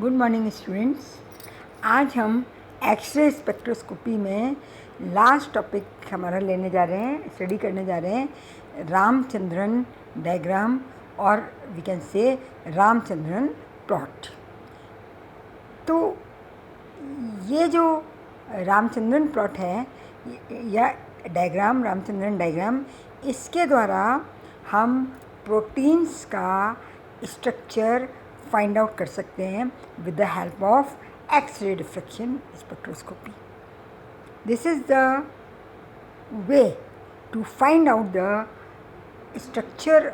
Good morning students. आज हम x ray spectroscopy में लास्ट टॉपिक हमारा लेने जा रहे हैं, स्टडी करने जा रहे हैं रामचंद्रन डायग्राम और we can say Ramachandran plot. तो ये जो रामचंद्रन प्लॉट है या डायग्राम, रामचंद्रन डायग्राम, इसके द्वारा हम प्रोटीन्स का स्ट्रक्चर फाइंड आउट कर सकते हैं with the help of X-ray diffraction spectroscopy. This is the way to find out the structure,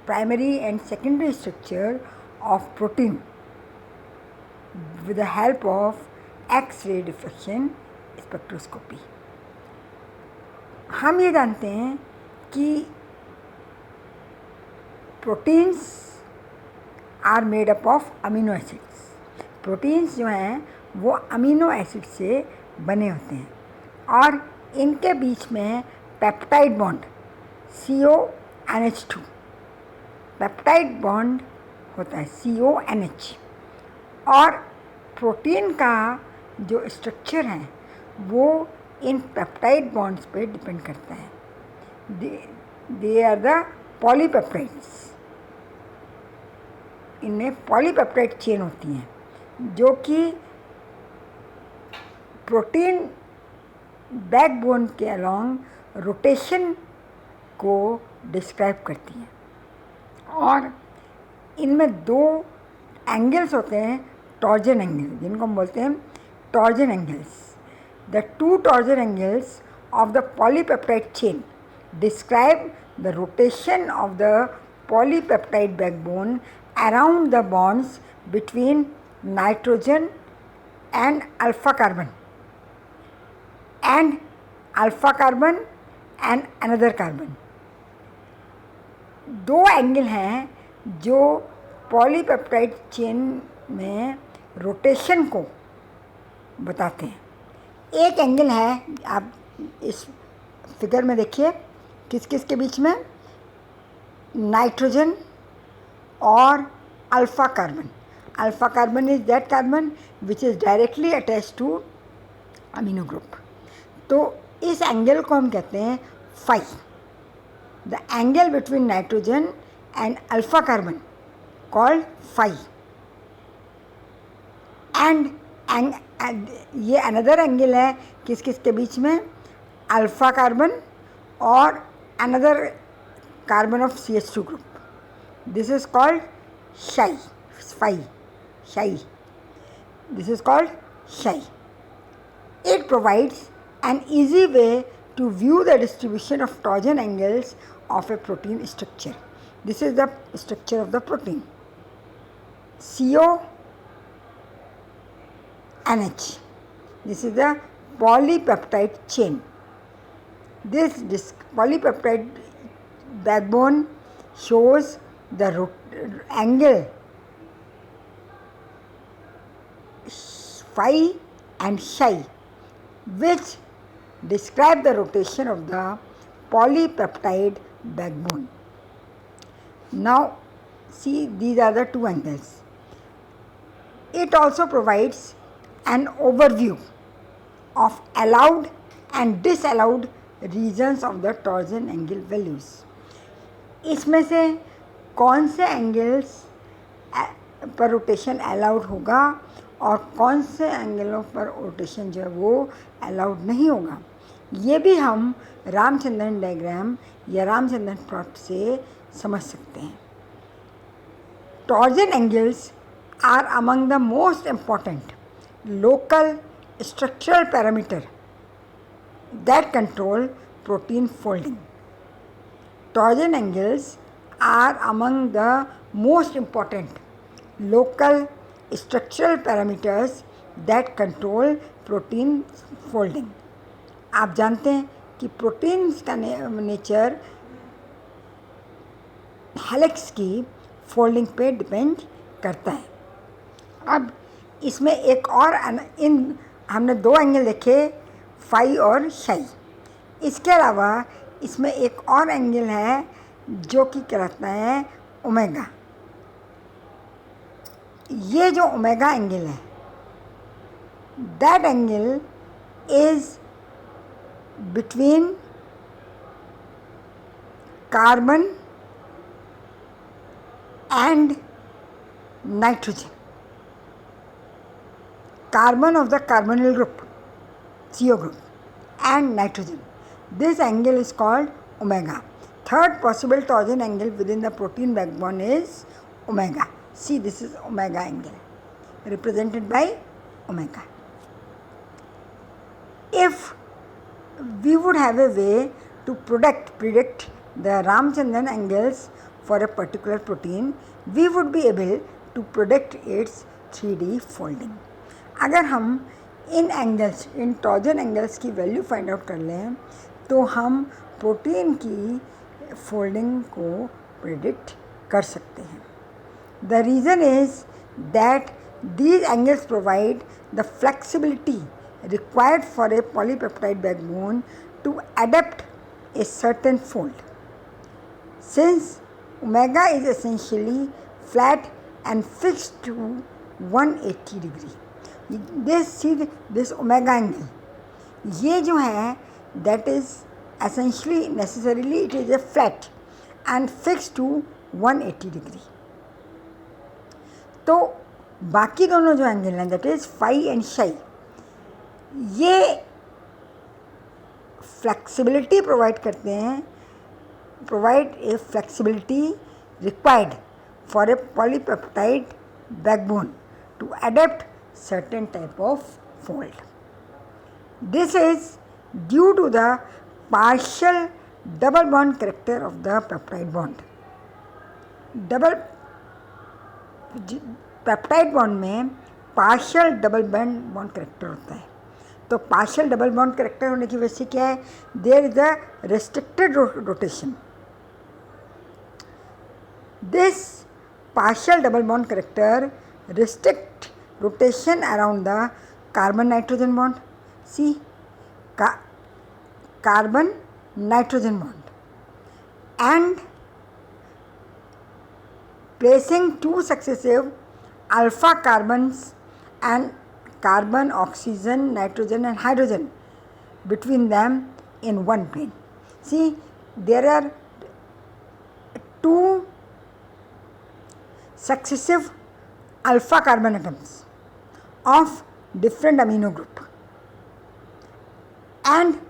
primary and secondary structure of protein with the help of X-ray diffraction spectroscopy। हम ये जानते हैं कि proteins are made up of amino acids. Proteins जो हैं वो amino acid से बने होते हैं और इनके बीच में peptide bond CONH2 peptide bond होता है CONH। और प्रोटीन का जो स्ट्रक्चर है वो इन पेप्टाइड बॉन्ड्स पे डिपेंड करता है। They are the polypeptides. इनमें पॉलीपेप्टाइड चेन होती हैं जो कि प्रोटीन बैकबोन के अलोंग रोटेशन को डिस्क्राइब करती हैं। और इनमें दो एंगल्स होते हैं, टॉर्जन एंगल, जिनको हम बोलते हैं torsion angles. The two torsion angles of the polypeptide chain describe the rotation of the polypeptide backbone around the bonds between nitrogen and alpha carbon and alpha carbon and another carbon। दो angle हैं जो polypeptide chain में rotation को बताते हैं। एक angle है, आप इस फिगर में देखिए, किस किस के बीच में, नाइट्रोजन और alpha carbon. Alpha carbon is that carbon which is directly attach to amino group. तो इस एंगल को हम कहते हैं phi. The angle between nitrogen and alpha carbon called phi. And ये अनदर एंगल है किस किस के बीच में, अल्फ़ा कार्बन और another carbon of CH2 group. This is called phi. This is called psi. It provides an easy way to view the distribution of torsion angles of a protein structure. This is the structure of the protein. CONH. This is the polypeptide chain. This polypeptide backbone shows the angle phi and psi which describe the rotation of the polypeptide backbone. Now see, these are the two angles. It also provides an overview of allowed and disallowed regions of the torsion angle values. इसमें से कौन से angles पर rotation allowed होगा और कौन से एंगलों पर रोटेशन जो है वो अलाउड नहीं होगा, ये भी हम रामचंद्रन डायग्राम या रामचंद्रन प्लॉट से समझ सकते हैं। Torsion angles are among the most important local structural parameter that control protein folding. Torsion angles are among the most important local structural parameters that control protein folding। आप जानते हैं कि प्रोटीन्स का नेचर हेलिक्स की folding पे depend करता है। अब इसमें एक और हमने दो एंगल देखे, फाई और साई। इसके अलावा इसमें एक और एंगल है जो कि कहलाता है ओमेगा। ये जो ओमेगा एंगल है, that angle is between carbon and nitrogen, carbon of the carbonyl group, CO group, and nitrogen. This angle is called omega. Third possible torsion angle within the protein backbone is omega. See, this is omega angle represented by omega. If we would have a way to predict the Ramachandran angles for a particular protein, we would be able to predict its 3D folding. अगर हम इन angles, इन torsion angles की value find out कर लें तो हम protein की folding को predict कर सकते हैं. The reason is that these angles provide the flexibility required for a polypeptide backbone to adapt a certain fold. Since omega is essentially flat and fixed to 180 degree. This omega angle, ये जो है that is essentially necessarily it is a flat and fixed to 180 degree. तो बाकी दोनों जो angle हैं that is phi and psi, ये flexibility provide करते हैं, provide a flexibility required for a polypeptide backbone to adapt certain type of fold. This is due to the partial double bond character of the peptide bond. Double peptide bond में partial double bond character होता है. तो partial double bond character होने की वजह से क्या है, there is a restricted rotation. This partial double bond character restrict rotation around the carbon nitrogen bond. See, carbon nitrogen bond, and placing two successive alpha carbons and carbon, oxygen, nitrogen and hydrogen between them in one plane. See, there are two successive alpha carbon atoms of different amino group and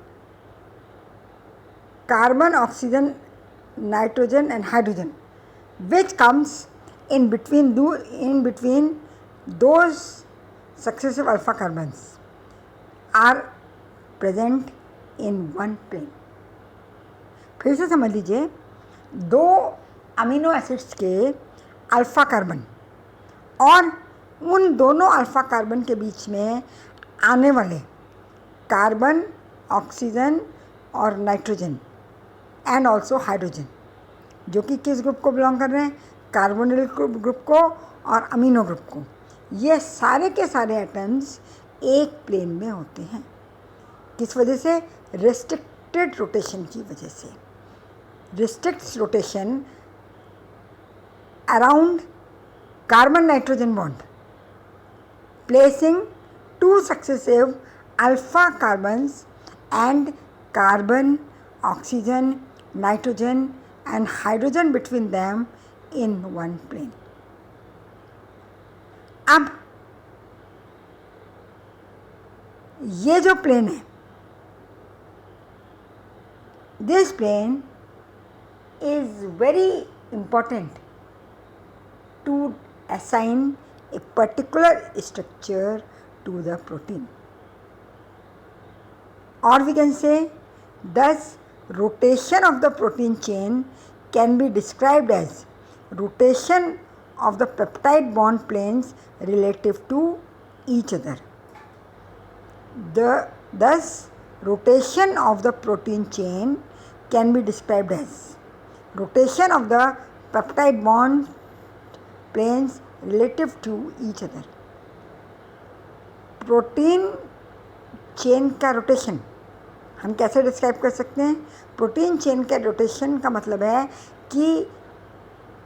carbon, oxygen, nitrogen and hydrogen, which comes in between those successive alpha carbons are present in one plane. फिर से समझ लीजिए, दो amino acids के alpha carbon और उन दोनों alpha carbon के बीच में आने वाले कार्बन, ऑक्सीजन और नाइट्रोजन एंड ऑल्सो हाइड्रोजन, जो कि किस ग्रुप को बिलोंग कर रहे हैं, कार्बोनिल ग्रुप को और अमीनो ग्रुप को, ये सारे के सारे एटम्स एक प्लेन में होते हैं. किस वजह से, रेस्ट्रिक्टेड रोटेशन की वजह से. Restricts rotation around carbon nitrogen bond, placing two successive alpha carbons and carbon, oxygen, nitrogen and hydrogen between them in one plane. अब ये जो प्लेन है, this plane is very important to assign a particular structure to the protein. Or we can say, thus rotation of the protein chain can be described as rotation of the peptide bond planes relative to each other. Thus rotation of the protein chain can be described as rotation of the peptide bond planes relative to each other. Protein chain का rotation हम कैसे describe कर सकते हैं? Protein chain का rotation का मतलब है कि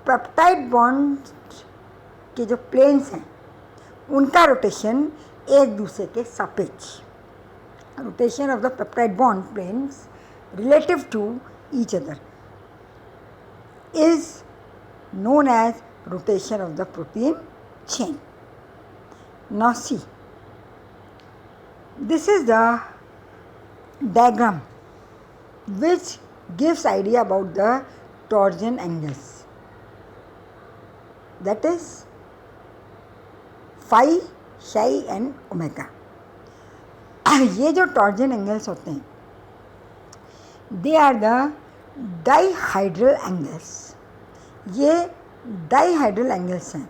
पेप्टाइड बॉन्ड के जो प्लेन्स हैं उनका रोटेशन एक दूसरे के सापेक्ष, rotation of the peptide bond planes relative to each other is known as rotation of the protein chain. Now see, this is the diagram which gives idea about the torsion angles, that is phi, psi and omega. ये जो torsion angles होते हैं they are the dihedral angles. ये dihedral angles हैं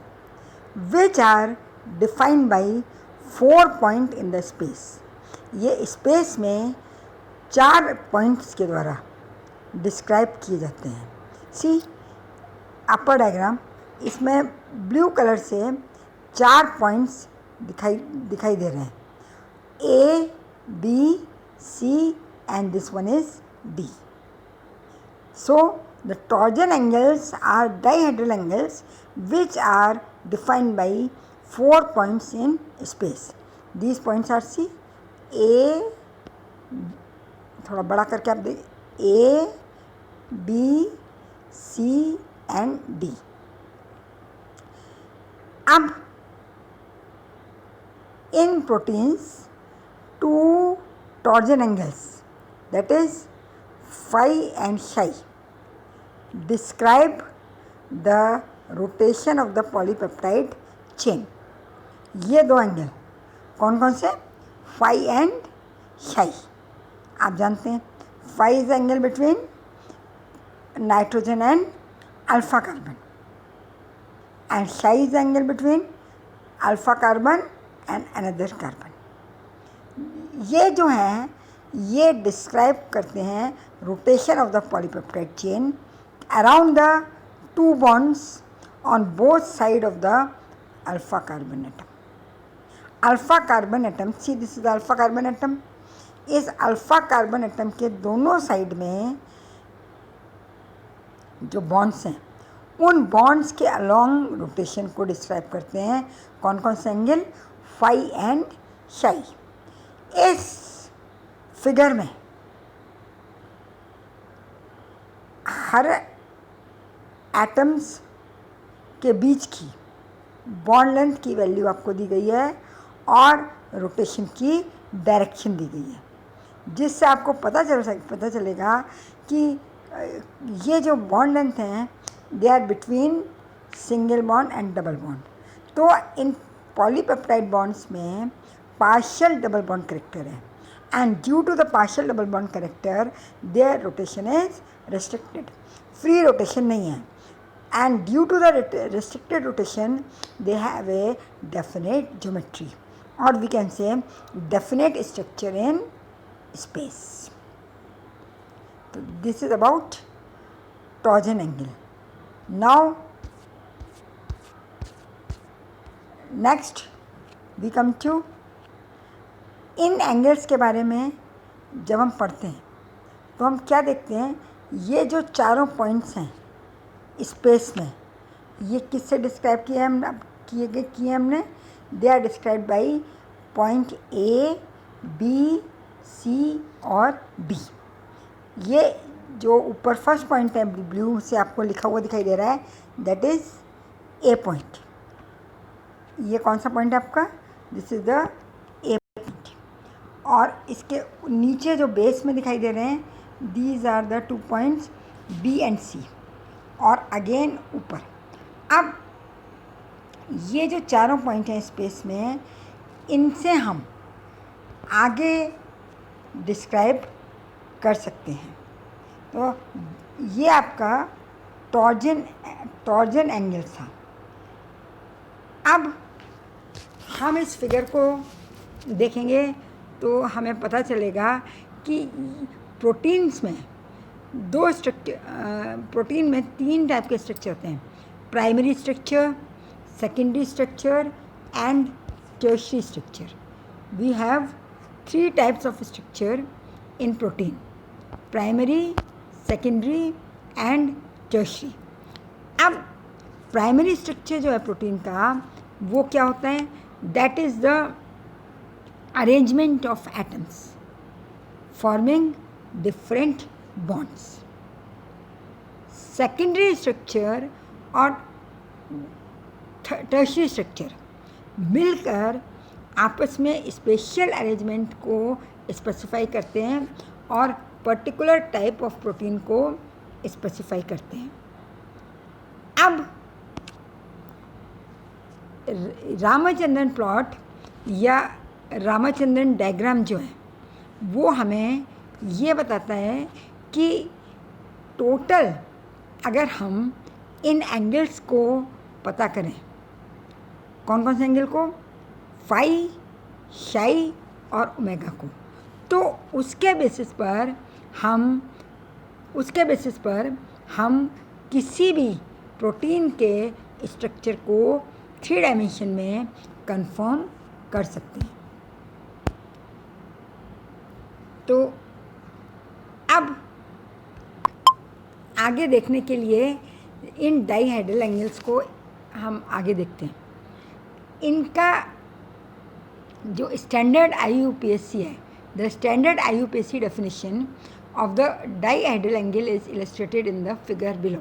which are defined by 4 points in the space. ये space में 4 points के द्वारा डिस्क्राइब किए जाते हैं. सी अपर डायग्राम, इसमें ब्लू कलर से 4 पॉइंट्स दिखाई दे रहे हैं, A, B, C and this one is D. So the torsion angles are dihedral angles which are defined by 4 points in space. These points are C, A, थोड़ा बड़ा करके आप देखिए, A, B, C and D. अब in proteins, 2 torsion angles, that is phi and psi, describe the rotation of the polypeptide chain. ये 2 angle कौन कौन से? phi and psi. आप जानते हैं phi is the angle between nitrogen and alpha carbon and psi is the angle between alpha carbon and another carbon. ये जो हैं ये डिस्क्राइब करते हैं rotation of the polypeptide chain around the 2 bonds on both side of the alpha carbon atom. Alpha carbon atom, see this is the alpha carbon atom. इस alpha carbon atom के दोनों side में जो bonds हैं उन bonds के along rotation को describe करते हैं. कौन कौन से एंगल? Phi and Sai. इस फिगर में हर एटम्स के बीच की बॉन्ड लेंथ की वैल्यू आपको दी गई है और रोटेशन की डायरेक्शन दी गई है, जिससे आपको पता चलेगा कि ये जो बॉन्ड लेंथ हैं they are between single bond and double bond. तो इन पॉलीपेप्टाइड बॉन्ड्स में पार्शियल डबल बॉन्ड करेक्टर है and due to the partial double bond character their rotation is restricted. Free rotation नहीं है and due to the restricted rotation they have a definite geometry or we can say definite structure in space. So this is about torsion angle. Now next we come to in angles के बारे में जब हम पढ़ते हैं तो हम क्या देखते हैं, ये जो चारों पॉइंट्स हैं स्पेस में ये किससे डिस्क्राइब किए हमने? They are describe by point A, B, C और डी. ये जो ऊपर फर्स्ट पॉइंट है ब्लू से आपको लिखा हुआ दिखाई दे रहा है दैट इज़ ए पॉइंट. ये कौन सा पॉइंट है आपका? दिस इज़ द और इसके नीचे जो बेस में दिखाई दे रहे हैं these are the 2 points B and C और अगेन ऊपर. अब ये जो चारों पॉइंट हैं स्पेस में इनसे हम आगे डिस्क्राइब कर सकते हैं. तो ये आपका टॉर्जन एंगल था. अब हम इस फिगर को देखेंगे तो हमें पता चलेगा कि प्रोटीन्स में प्रोटीन में 3 टाइप के स्ट्रक्चर होते हैं, primary structure, secondary structure and tertiary structure. We have 3 types of structure in protein, primary, secondary and tertiary. अब प्राइमरी स्ट्रक्चर जो है प्रोटीन का वो क्या होता है? That is the arrangement of atoms forming different bonds. Secondary structure और tertiary structure मिलकर आपस में स्पेशल अरेंजमेंट को स्पेसिफाई करते हैं और पर्टिकुलर टाइप ऑफ प्रोटीन को स्पेसिफाई करते हैं. अब रामचंद्रन प्लॉट या रामचंद्रन डायग्राम जो है वो हमें ये बताता है कि टोटल अगर हम इन एंगल्स को पता करें, कौन कौन से एंगल को? फाई, शाई और ओमेगा को, तो उसके बेसिस पर हम किसी भी प्रोटीन के स्ट्रक्चर को 3 डायमेंशन में कंफर्म कर सकते हैं. तो अब आगे देखने के लिए इन डाइहेड्रल एंगल्स को हम आगे देखते हैं. इनका जो स्टैंडर्ड IUPAC है, the standard IUPAC definition of the dihedral angle is illustrated in the figure below.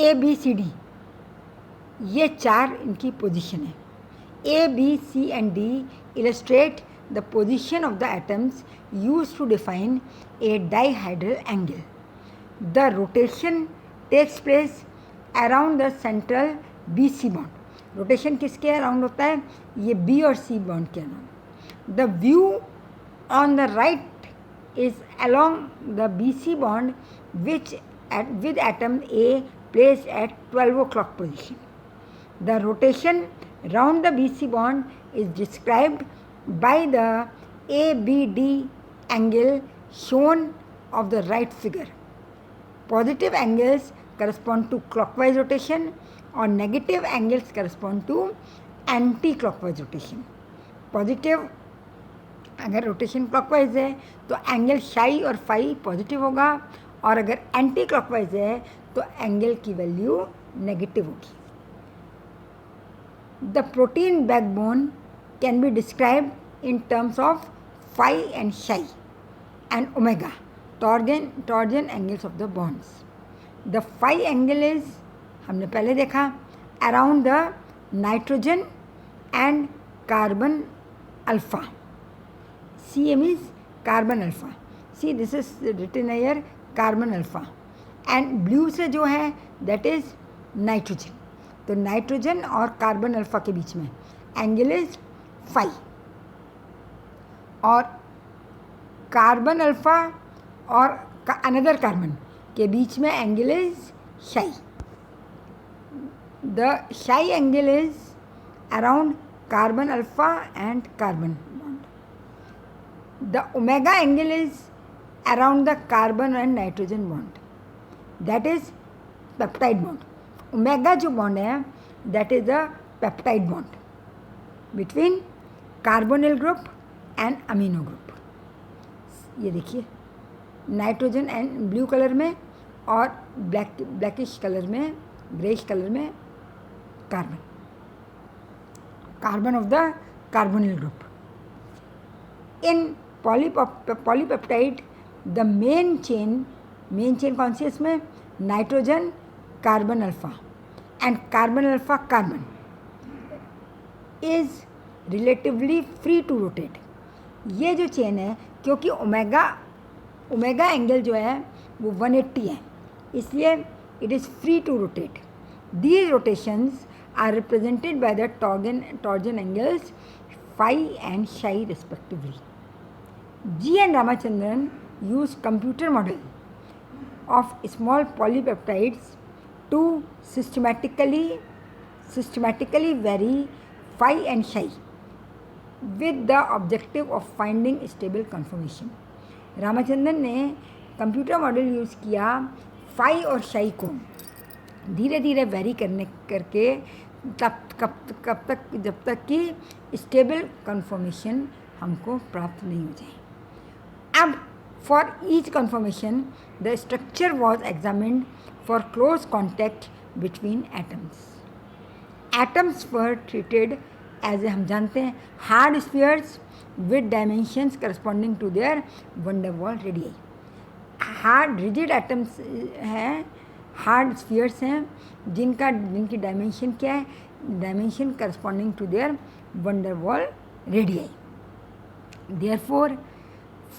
ABCD ये 4 इनकी पोजीशन है. A, B, C and D illustrate the position of the atoms used to define a dihedral angle. The rotation takes place around the central BC bond. Rotation किसके around होता है? ये B और C bond के around. The view on the right is along the BC bond with atom A placed at 12 o'clock position. The rotation round the BC bond is described by the ABD angle shown of the right figure. Positive angles correspond to clockwise rotation और negative angles correspond to anti clockwise rotation. Positive अगर rotation clockwise है तो angle शाई और phi positive होगा, और अगर anti clockwise है तो एंगल की वैल्यू नेगेटिव होगी. The protein backbone can be described in terms of phi and psi and omega torsion angles of the bonds. The phi angle is, हमने पहले देखा, around the nitrogen and carbon alpha. CM is carbon alpha. See this is written here carbon alpha. And blue से जो है that is nitrogen. तो nitrogen और carbon alpha के बीच में एंगल इज फाई, और कार्बन अल्फा और अनदर कार्बन के बीच में एंगल इज शाई. The psi angle is around carbon alpha and carbon bond. The omega angle is around the carbon and nitrogen bond. That is peptide bond. Omega जो bond है that is the peptide bond between carbonyl group and amino group. ये देखिए nitrogen and blue colour में और blackish colour में, greyish colour में carbon of the carbonyl group. In polypeptide the main chain कौन सी है इसमें? Nitrogen carbon alpha and carbon alpha carbon is relatively free to rotate. ये जो चेन है, क्योंकि ओमेगा एंगल जो है वो 180 है, इसलिए it is free to rotate. These rotations are represented by the torsion angles phi and psi respectively. G and Ramachandran used computer model of small polypeptides to systematically vary phi and psi with the objective of finding stable conformation. Ramachandran ने computer model use किया phi और शाई को धीरे धीरे very करके कब तक जब तक कि स्टेबल कन्फर्मेशन हमको प्राप्त नहीं हो जाए. अब for each conformation the structure was examined for close contact between atoms. Atoms were treated as हम जानते हैं hard spheres with dimensions corresponding to their van der Waals radii. Hard rigid atoms हैं, हार्ड स्फीयर्स हैं जिनकी dimension क्या है, dimension corresponding to their van der Waals radii. Therefore,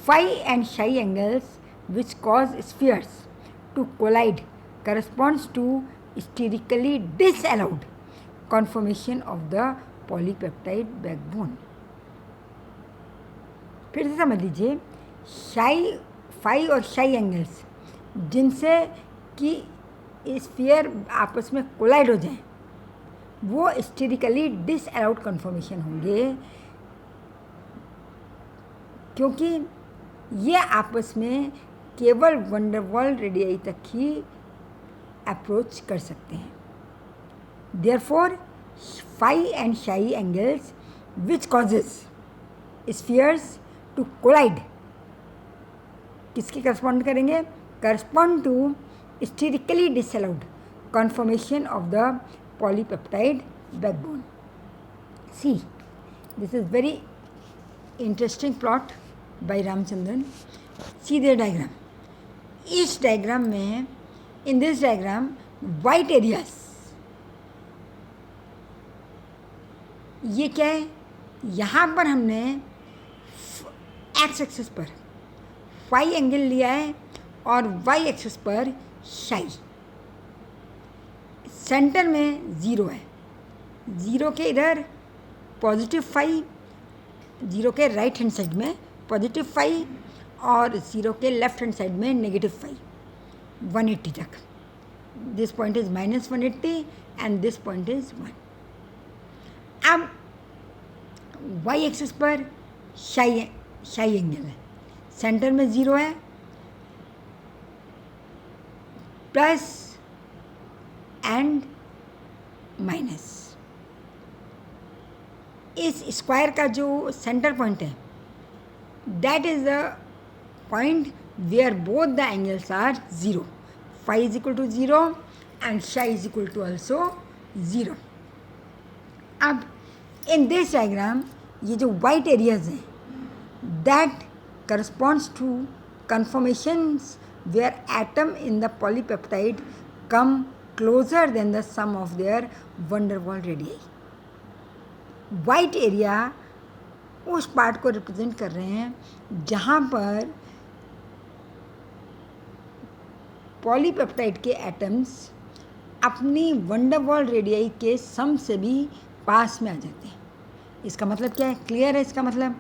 phi and psi angles which cause spheres to collide corresponds to sterically disallowed conformation of the polypeptide backbone. फिर से समझ लीजिए, phi और psi angles जिनसे कि sphere आपस में collide हो जाएं, वो स्टेरिकली डिसअलाउड कन्फॉर्मेशन होंगे, क्योंकि ये आपस में केवल वन डेर वाल रेडियाई तक ही अप्रोच कर सकते हैं. Therefore phi and psi angles which causes spheres to collide किसके करस्पॉन्ड करेंगे, correspond to sterically disallowed conformation of the polypeptide backbone. See, this is very interesting plot by Ramachandran. See their diagram. इस diagram में, in this diagram, white areas, ये क्या है, यहाँ पर हमने एक्स एक्सिस पर फाई एंगल लिया है और वाई एक्सिस पर psi. सेंटर में ज़ीरो है, ज़ीरो के इधर पॉजिटिव फाई, ज़ीरो के राइट हैंड साइड में पॉजिटिव फाई और ज़ीरो के लेफ्ट हैंड साइड में नेगेटिव फाई 180 तक. This point is -180 and this point is 1. अब वाई एक्सिस पर psi एंगल है, सेंटर में ज़ीरो है, प्लस एंड माइनस. इस स्क्वायर का जो सेंटर पॉइंट है, that is the point where both the angles are 0. Phi is equal to 0 and psi is equal to also 0. अब in this diagram ये जो white areas हैं, that corresponds to conformations where atom in the polypeptide come closer than the sum of their van der Waal radii. White area उस part को represent कर रहे हैं जहाँ पर पॉलीपेप्टाइड के एटम्स अपनी वन डेर वाल रेडियाई के सम से भी पास में आ जाते हैं. इसका मतलब क्या है, क्लियर है इसका मतलब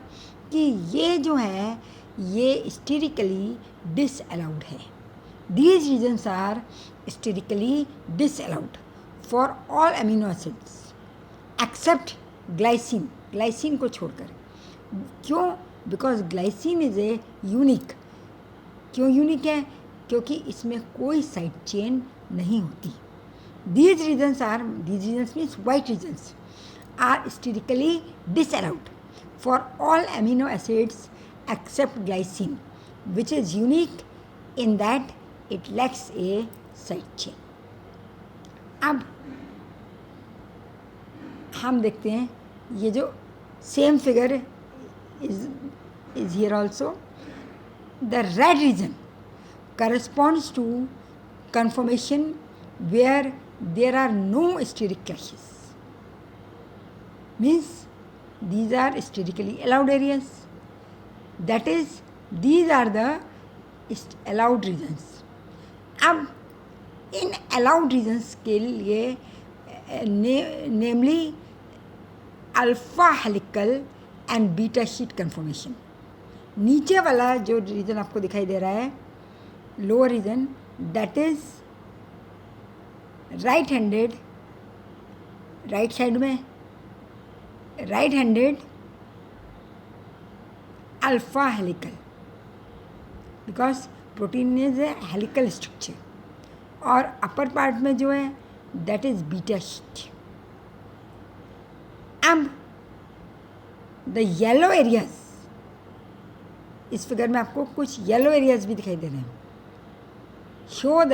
कि ये जो है ये स्टेरिकली डिसअलाउड है. These regions are sterically disallowed for all amino acids except glycine, glycine को छोड़कर. क्यों? Because glycine is a unique. क्यों यूनिक है? क्योंकि इसमें कोई साइड चेन नहीं होती. These regions means white regions are sterically disallowed for all amino acids except glycine which is unique in that it lacks a side chain. अब हम देखते हैं ये जो same figure is here also. The red region corresponds to conformation where there are no steric clashes. Means these are sterically allowed areas. That is, these are the allowed regions. अब इन allowed regions के लिए namely alpha helical and beta sheet conformation. नीचे वाला जो region आपको दिखाई दे रहा है, lower region, that is right handed, right side में right handed alpha helical, because protein is a helical structure. और अपर पार्ट में जो है दैट इज बीटा शीट. अब द येलो एरियाज, इस फिगर में आपको कुछ येलो एरियाज भी दिखाई दे रहे हैं, show the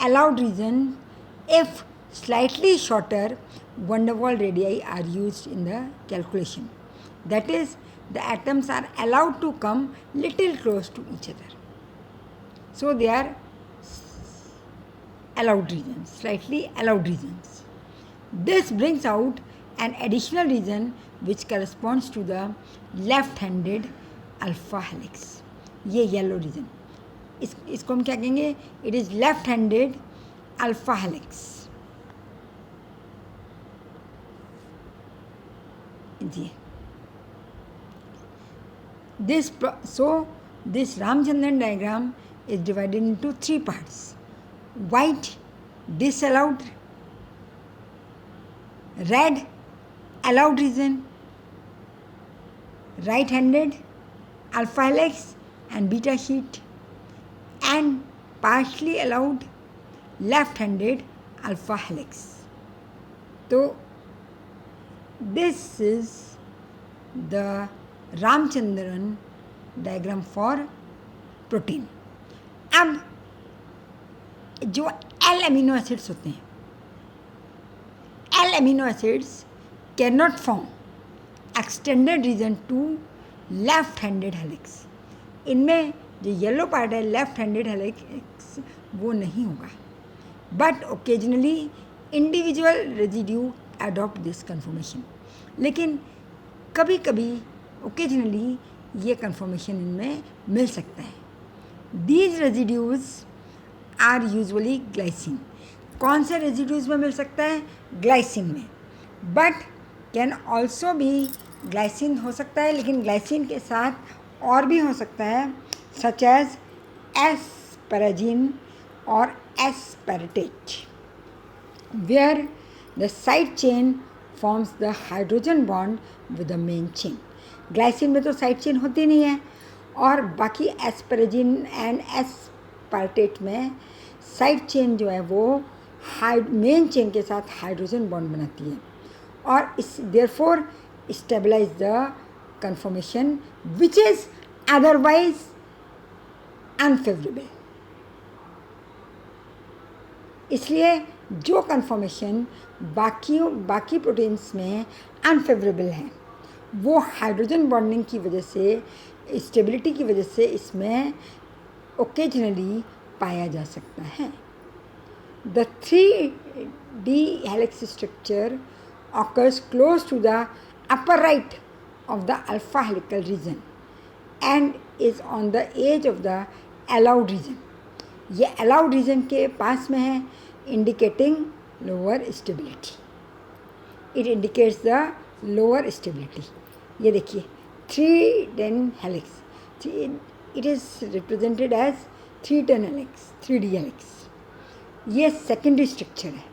allowed reason if slightly shorter van der Waals radii are used in the calculation. That is, the atoms are allowed to come little close to each other. So they are allowed regions, slightly allowed regions. This brings out an additional region which corresponds to the left-handed alpha helix. ये yellow region, इसको हम क्या कहेंगे? It is left handed alpha helix. जी, this Ramachandran diagram is divided into 3 parts. White, disallowed; red, allowed region; right-handed alpha helix and beta sheet; and partially allowed left-handed alpha helix. So this is the Ramachandran diagram for protein. अब जो L amino acids होते हैं, L amino acids cannot form extended region to left-handed helix. इनमें जो yellow part है left-handed helix वो नहीं होगा. But occasionally individual residue adopt this conformation. लेकिन कभी कभी ओकेजनली ये कन्फर्मेशन इनमें मिल सकता है. These residues are usually glycine. कौन से रेजिड्यूज में मिल सकता है? ग्लाइसिन में. बट कैन ऑल्सो भी ग्लाइसिन हो सकता है, लेकिन ग्लाइसिन के साथ और भी हो सकता है, सच एज एस्पैरागिन और aspartate, where the side chain forms the hydrogen bond with the main chain. Glycine में तो साइड चेन होती नहीं है, और बाकी एस्पैरागिन एंड एस्पैरेटेट में साइड चेन जो है वो मेन चेन के साथ हाइड्रोजन बॉन्ड बनाती है, और इस therefore stabilise the conformation which is otherwise unfavourable. इसलिए जो कन्फर्मेशन बाकी प्रोटीन्स में अनफेवरेबल है वो हाइड्रोजन बॉन्डिंग की वजह से, स्टेबिलिटी की वजह से इसमें ओकेजनली पाया जा सकता है. The 3D helix structure occurs close to the upper right of the alpha helical region and is on the edge of the allowed region. ये allowed region के पास में है, indicating lower stability. It indicates the lower stability. ये देखिए 310 helix. It is represented as 310 helix, 3D helix. ये secondary structure है.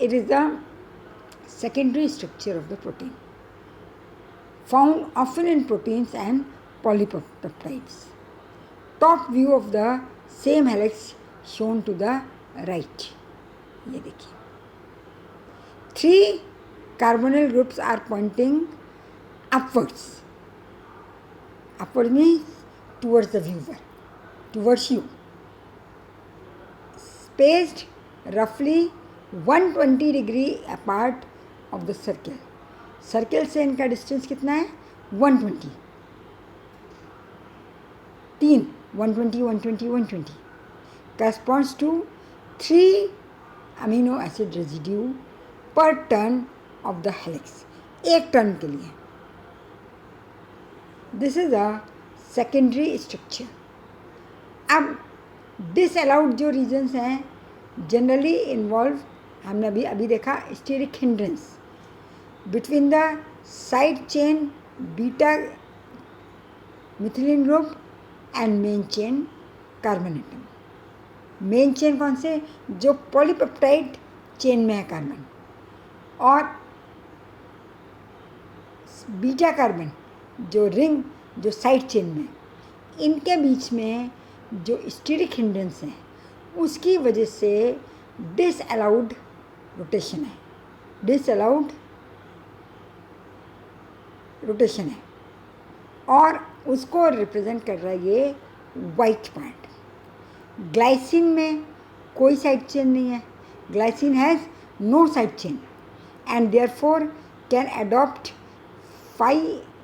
It is the secondary structure of the protein, found often in proteins and polypeptides. Top view of the same helix shown to the right. ये देखिए 3 carbonyl groups are pointing upwards. Upward means towards the viewer, towards you. Spaced roughly 120 degree apart of the circle. Circle से इनका distance कितना है? 120. 120, 120, 120 corresponds to 3 amino acid residue per turn of the helix. एक turn के लिए. This is a secondary structure. अब disallowed जो regions हैं जनरली इन्वॉल्व, हमने अभी देखा, steric hindrance between the side chain beta methylene group and main chain carbon atom. Main chain कौन से? जो पॉलीपेप्टाइड चेन में है कार्बन, और बीटा कार्बन जो रिंग जो साइड चेन में, इनके बीच में जो स्टीरिक हिंड्रेंस है उसकी वजह से डिसअलाउड रोटेशन है. डिसअलाउड रोटेशन है, और उसको रिप्रेजेंट कर रहा है ये वाइट पार्ट. ग्लाइसिन में कोई साइड चेन नहीं है, glycine has no side chain and therefore can adopt phi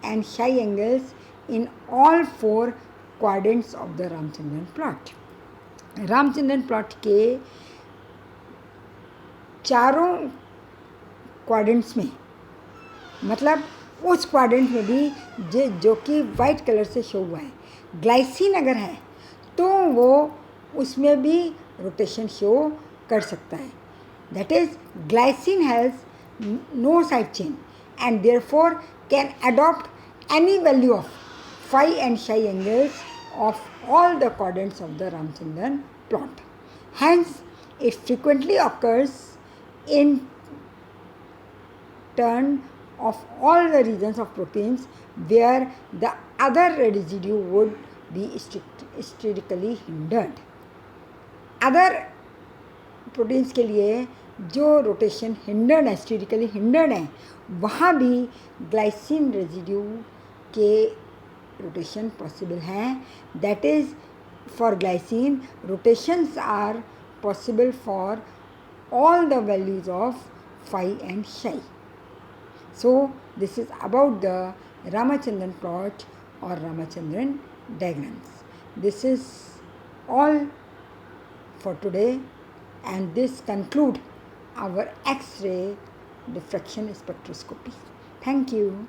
and psi angles in all four quadrants of the Ramachandran plot. Ramachandran plot के चारों क्वाड्रेंट्स में, मतलब उस क्वाड्रेंट में भी जो कि वाइट कलर से शो हुआ है, ग्लाइसिन अगर है तो वो उसमें भी रोटेशन शो कर सकता है. That is glycine has no side chain and therefore can adopt any value of phi and psi angles of all the quadrants of the Ramachandran plot. Hence, it frequently occurs in turn of all the regions of proteins where the other residue would be statically hindered. Other proteins के लिए जो rotation hindered है, statically hindered है, वहाँ भी glycine residue के rotation possible है. That is for glycine rotations are possible for all the values of phi and psi. So this is about the Ramachandran plot or Ramachandran diagrams. This is all for today, and this conclude our X-ray diffraction spectroscopy. Thank you.